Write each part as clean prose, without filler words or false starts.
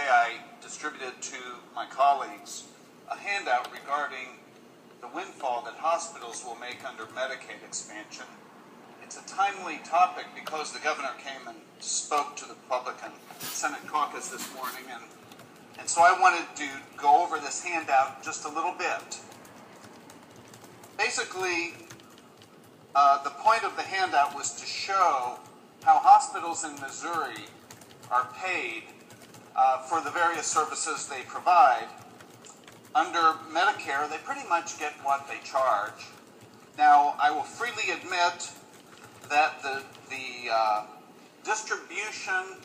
I distributed to my colleagues a handout regarding the windfall that hospitals will make under Medicaid expansion. It's a timely topic because the governor came and spoke to the Republican Senate caucus this morning, and so I wanted to go over this handout just a little bit. Basically, the point of the handout was to show how hospitals in Missouri are paid for the various services they provide. Under Medicare, they pretty much get what they charge. Now, I will freely admit that the distribution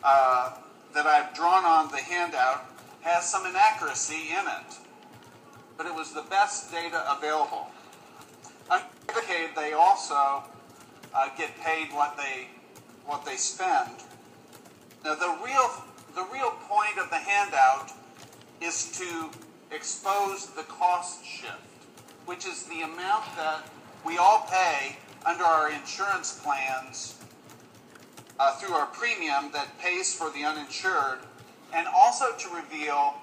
that I've drawn on the handout has some inaccuracy in it, but it was the best data available. Under Medicaid, they also get paid what they spend. Now, the real point of the handout is to expose the cost shift, which is the amount that we all pay under our insurance plans through our premium that pays for the uninsured, and also to reveal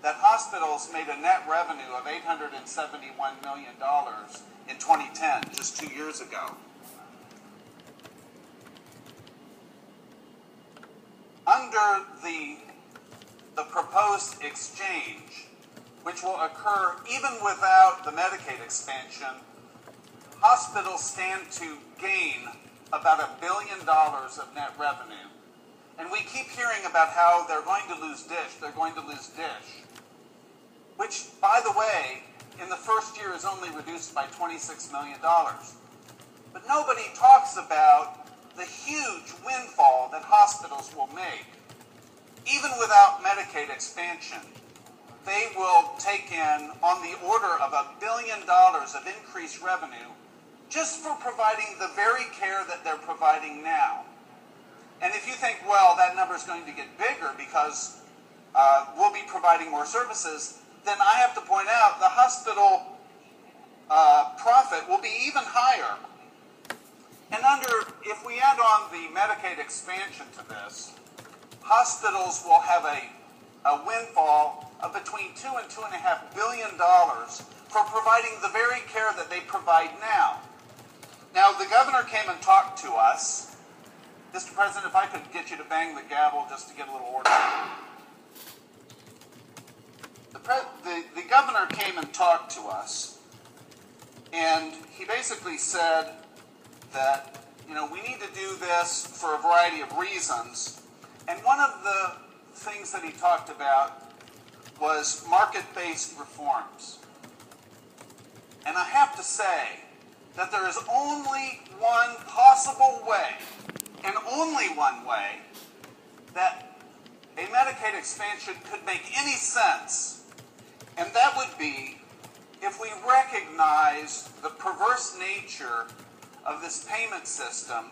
that hospitals made a net revenue of $871 million in 2010, just 2 years ago. Under the proposed exchange, which will occur even without the Medicaid expansion, hospitals stand to gain about $1 billion of net revenue. And we keep hearing about how they're going to lose DISH, which, by the way, in the first year is only reduced by $26 million. But nobody talks about the huge windfall that hospitals will make. Even without Medicaid expansion, they will take in on the order of $1 billion of increased revenue just for providing the very care that they're providing now. And if you think, well, that number is going to get bigger because we'll be providing more services, then I have to point out the hospital profit will be even higher. And if we add on the Medicaid expansion to this, hospitals will have a windfall of between $2 and $2.5 billion for providing the very care that they provide now. Now, the governor came and talked to us. Mr. President, if I could get you to bang the gavel just to get a little order. The governor came and talked to us, and he basically said that, we need to do this for a variety of reasons. And one of the things that he talked about was market-based reforms. And I have to say that there is only one possible way, and only one way, that a Medicaid expansion could make any sense. And that would be if we recognize the perverse nature of this payment system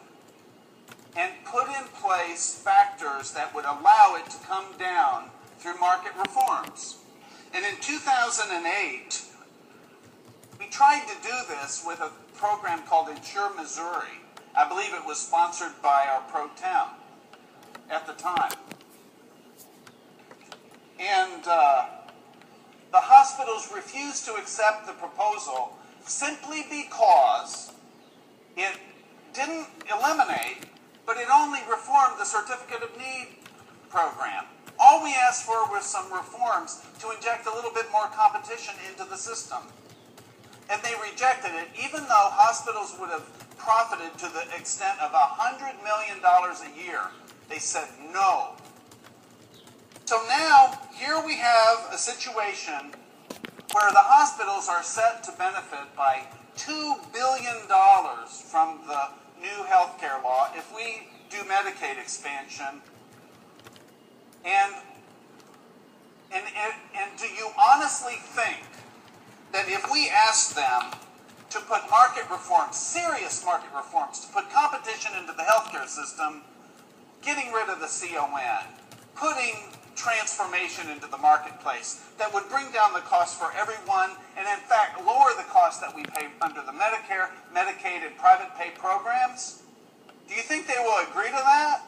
and put in place factors that would allow it to come down through market reforms. And in 2008, we tried to do this with a program called Insure Missouri. I believe it was sponsored by our pro tem at the time. And the hospitals refused to accept the proposal simply because it didn't eliminate, but it only reformed the Certificate of Need program. All we asked for was some reforms to inject a little bit more competition into the system. And they rejected it, even though hospitals would have profited to the extent of $100 million a year. They said no. So now, here we have a situation where the hospitals are set to benefit by $2 billion from the new health care law if we do Medicaid expansion. And do you honestly think that if we ask them to put market reforms, serious market reforms, to put competition into the healthcare system, getting rid of the CON, putting transformation into the marketplace that would bring down the cost for everyone and in fact lower the cost that we pay under the Medicare, Medicaid, and private pay programs? Do you think they will agree to that?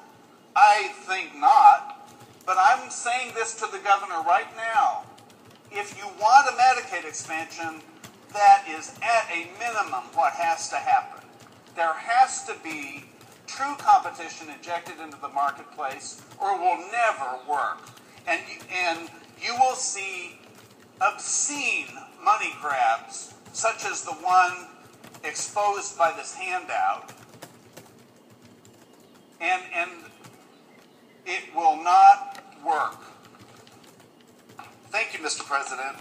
I think not. But I'm saying this to the governor right now. If you want a Medicaid expansion, that is at a minimum what has to happen. There has to be true competition injected into the marketplace, or it will never work. And you will see obscene money grabs, such as the one exposed by this handout, and it will not work. Thank you, Mr. President.